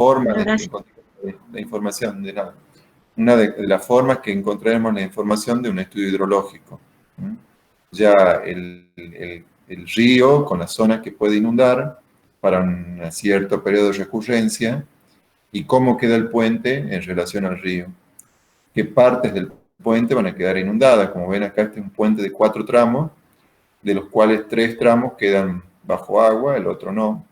formas Bueno, de que gracias. encontremos la información, una de las formas que encontraremos la información de un estudio hidrológico. ¿Mm? Ya el río con las zonas que puede inundar para un cierto periodo de recurrencia y cómo queda el puente en relación al río. Qué partes del puente van a quedar inundadas. Como ven acá, este es un puente de 4 tramos, de los cuales 3 tramos quedan bajo agua, el otro no.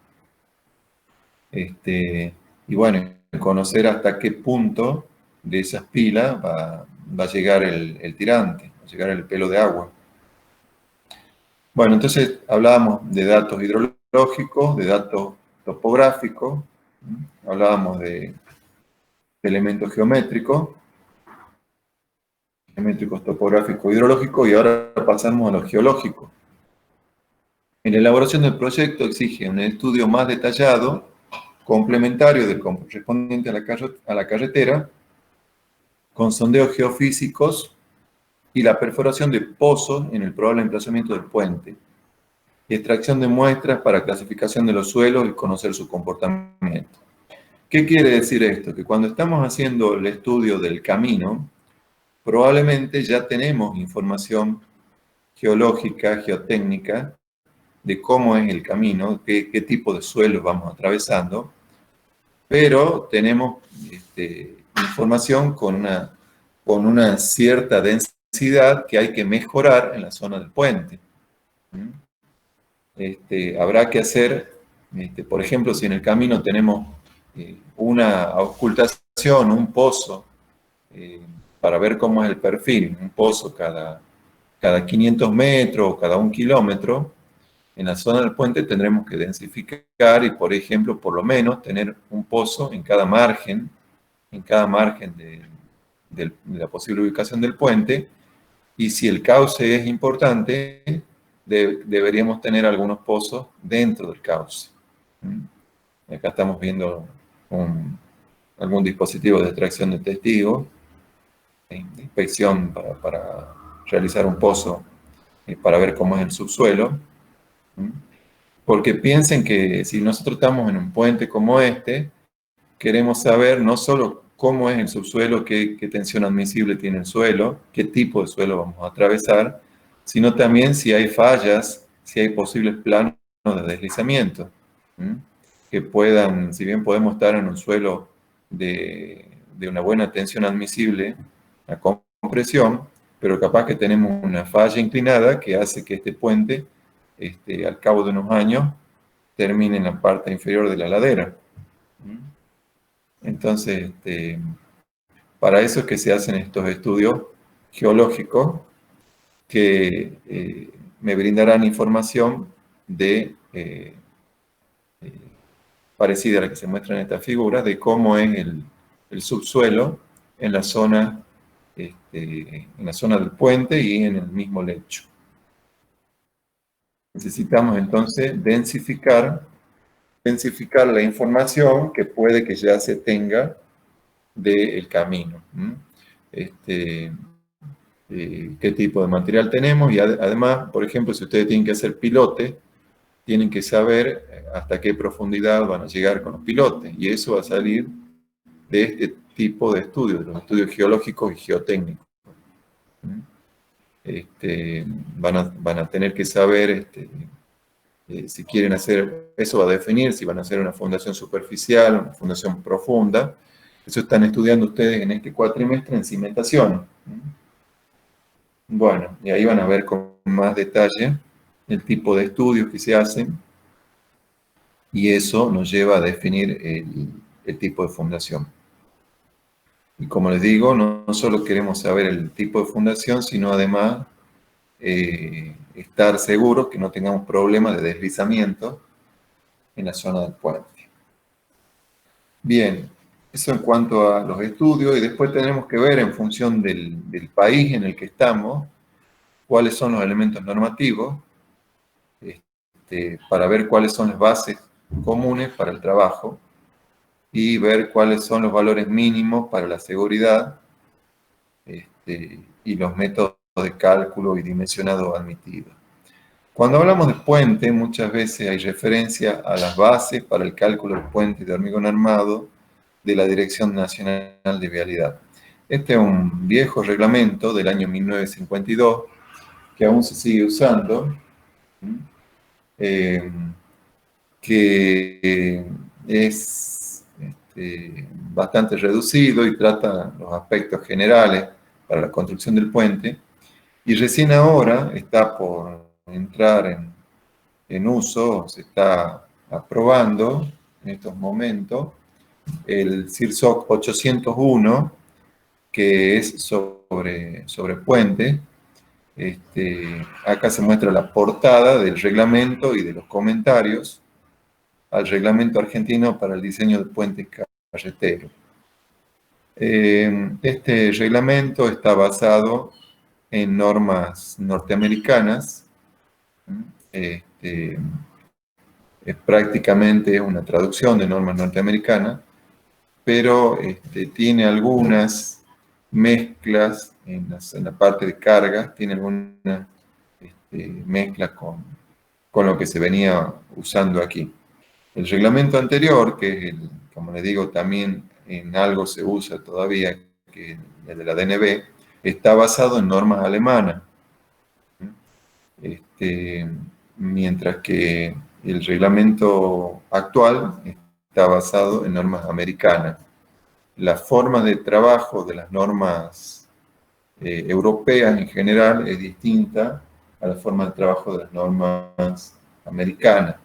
Y bueno, conocer hasta qué punto de esas pilas va a llegar el tirante, va a llegar el pelo de agua. Bueno, entonces hablábamos de datos hidrológicos, de datos topográficos, hablábamos de elementos geométricos topográficos, hidrológicos, y ahora pasamos a lo geológico. En la elaboración del proyecto exige un estudio más detallado, complementario del correspondiente a la carretera, con sondeos geofísicos y la perforación de pozos en el probable emplazamiento del puente, y extracción de muestras para clasificación de los suelos y conocer su comportamiento. ¿Qué quiere decir esto? Que cuando estamos haciendo el estudio del camino, probablemente ya tenemos información geológica, geotécnica, de cómo es el camino, qué tipo de suelos vamos atravesando, pero tenemos información con una cierta densidad que hay que mejorar en la zona del puente. Habrá que hacer, por ejemplo, si en el camino tenemos una ocultación, un pozo, para ver cómo es el perfil, un pozo cada 500 metros o cada 1 kilómetro, en la zona del puente tendremos que densificar y, por ejemplo, por lo menos tener un pozo en cada margen de la posible ubicación del puente, y si el cauce es importante, deberíamos tener algunos pozos dentro del cauce. Acá estamos viendo algún dispositivo de extracción de testigos, de inspección para realizar un pozo, para ver cómo es el subsuelo. Porque piensen que si nosotros estamos en un puente como este, queremos saber no solo cómo es el subsuelo, qué tensión admisible tiene el suelo, qué tipo de suelo vamos a atravesar, sino también si hay fallas, si hay posibles planos de deslizamiento, que puedan, si bien podemos estar en un suelo de una buena tensión admisible, la compresión, pero capaz que tenemos una falla inclinada que hace que este puente, al cabo de unos años, termine en la parte inferior de la ladera. Entonces, para eso es que se hacen estos estudios geológicos que me brindarán información parecida a la que se muestra en esta figura, de cómo es el subsuelo en la zona del puente y en el mismo lecho. Necesitamos entonces densificar la información que puede que ya se tenga del camino. Qué tipo de material tenemos, y además, por ejemplo, si ustedes tienen que hacer pilotes, tienen que saber hasta qué profundidad van a llegar con los pilotes, y eso va a salir de este tipo de estudios, de los estudios geológicos y geotécnicos. Van a tener que saber, si quieren hacer, eso va a definir si van a hacer una fundación superficial, una fundación profunda. Eso están estudiando ustedes en este cuatrimestre en cimentación. Bueno, y ahí van a ver con más detalle el tipo de estudios que se hacen, y eso nos lleva a definir el tipo de fundación. Y como les digo, no solo queremos saber el tipo de fundación, sino además estar seguros que no tengamos problemas de deslizamiento en la zona del puente. Bien, eso en cuanto a los estudios, y después tenemos que ver en función del país en el que estamos, cuáles son los elementos normativos, para ver cuáles son las bases comunes para el trabajo, y ver cuáles son los valores mínimos para la seguridad, y los métodos de cálculo y dimensionado admitidos. Cuando hablamos de puente, muchas veces hay referencia a las bases para el cálculo del puente de hormigón armado de la Dirección Nacional de Vialidad. Este es un viejo reglamento del año 1952 que aún se sigue usando, eh, que es bastante reducido y trata los aspectos generales para la construcción del puente, y recién ahora está por entrar en uso, se está aprobando en estos momentos el CIRSOC 801, que es sobre puente. Acá se muestra la portada del reglamento y de los comentarios al reglamento argentino para el diseño de puentes carreteros. Este reglamento está basado en normas norteamericanas. Es prácticamente una traducción de normas norteamericanas, pero tiene algunas mezclas en la parte de carga, tiene algunas mezclas con lo que se venía usando aquí. El reglamento anterior, que es como les digo, también en algo se usa todavía, que es el de la DNB, está basado en normas alemanas. Mientras que el reglamento actual está basado en normas americanas. La forma de trabajo de las normas europeas en general es distinta a la forma de trabajo de las normas americanas.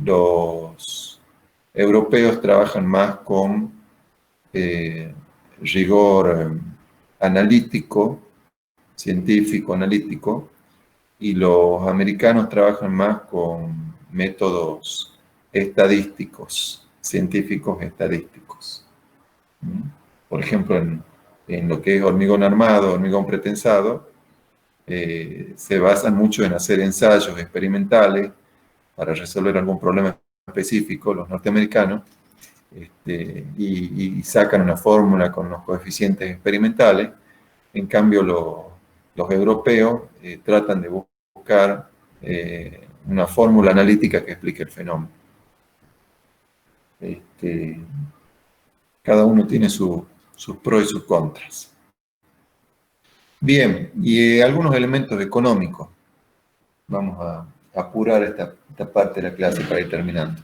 Los europeos trabajan más con rigor analítico, científico, analítico, y los americanos trabajan más con métodos estadísticos, científicos estadísticos. Por ejemplo, en lo que es hormigón armado, hormigón pretensado, se basan mucho en hacer ensayos experimentales para resolver algún problema específico, los norteamericanos, y sacan una fórmula con los coeficientes experimentales. En cambio, los europeos tratan de buscar una fórmula analítica que explique el fenómeno. Cada uno tiene sus pros y sus contras. Bien, y algunos elementos económicos. Vamos a apurar esta parte de la clase para ir terminando.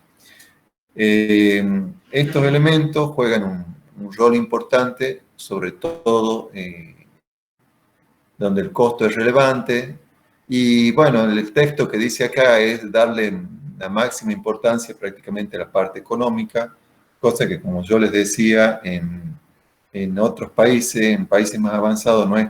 Estos elementos juegan un rol importante, sobre todo donde el costo es relevante. Y bueno, el texto que dice acá es darle la máxima importancia prácticamente a la parte económica, cosa que, como yo les decía, en otros países, en países más avanzados, no es.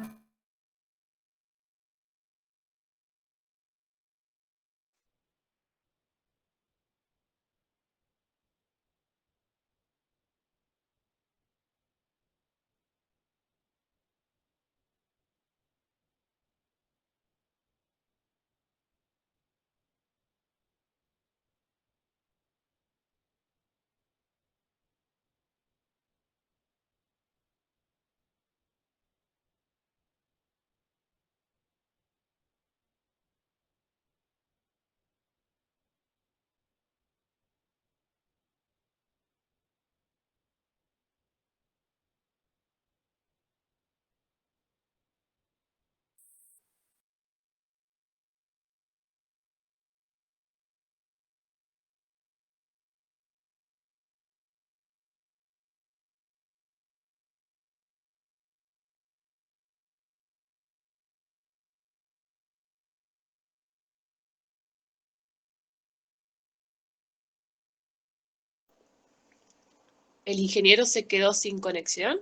¿El ingeniero se quedó sin conexión?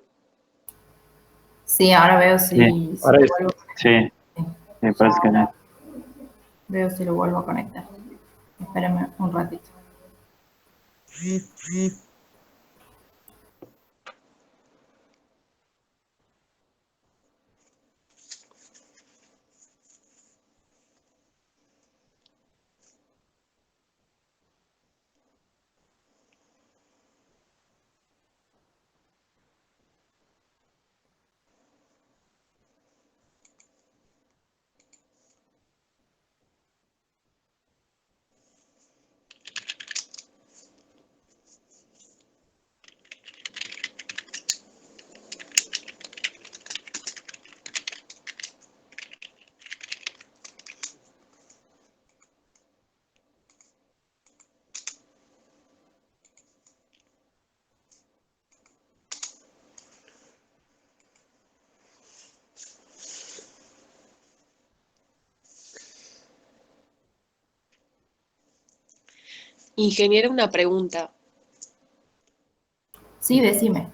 Sí, ahora veo si ahora lo vuelvo. sí, me parece que no. Veo si lo vuelvo a conectar. Espérame un ratito. Ingeniero, una pregunta. Sí, decime.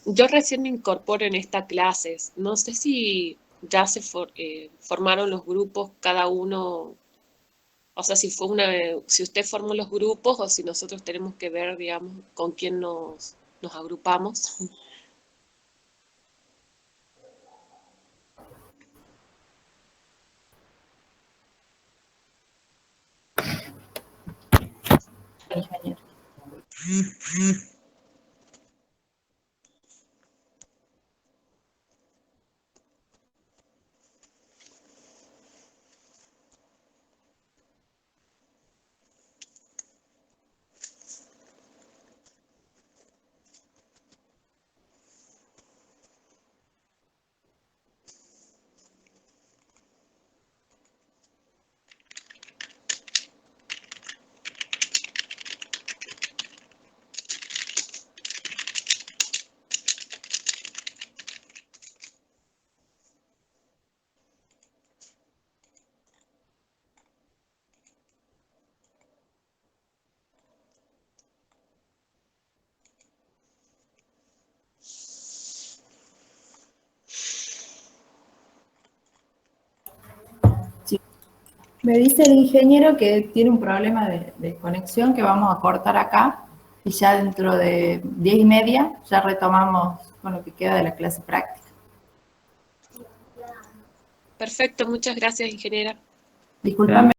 Yo recién me incorporo en esta clase. No sé si ya se formaron los grupos, cada uno, o sea, si usted formó los grupos o si nosotros tenemos que ver, digamos, con quién nos agrupamos. Ingeniero. Sí. Me dice el ingeniero que tiene un problema de conexión, que vamos a cortar acá y ya dentro de 10:30 ya retomamos con lo que queda de la clase práctica. Perfecto, muchas gracias, ingeniera. Discúlpame.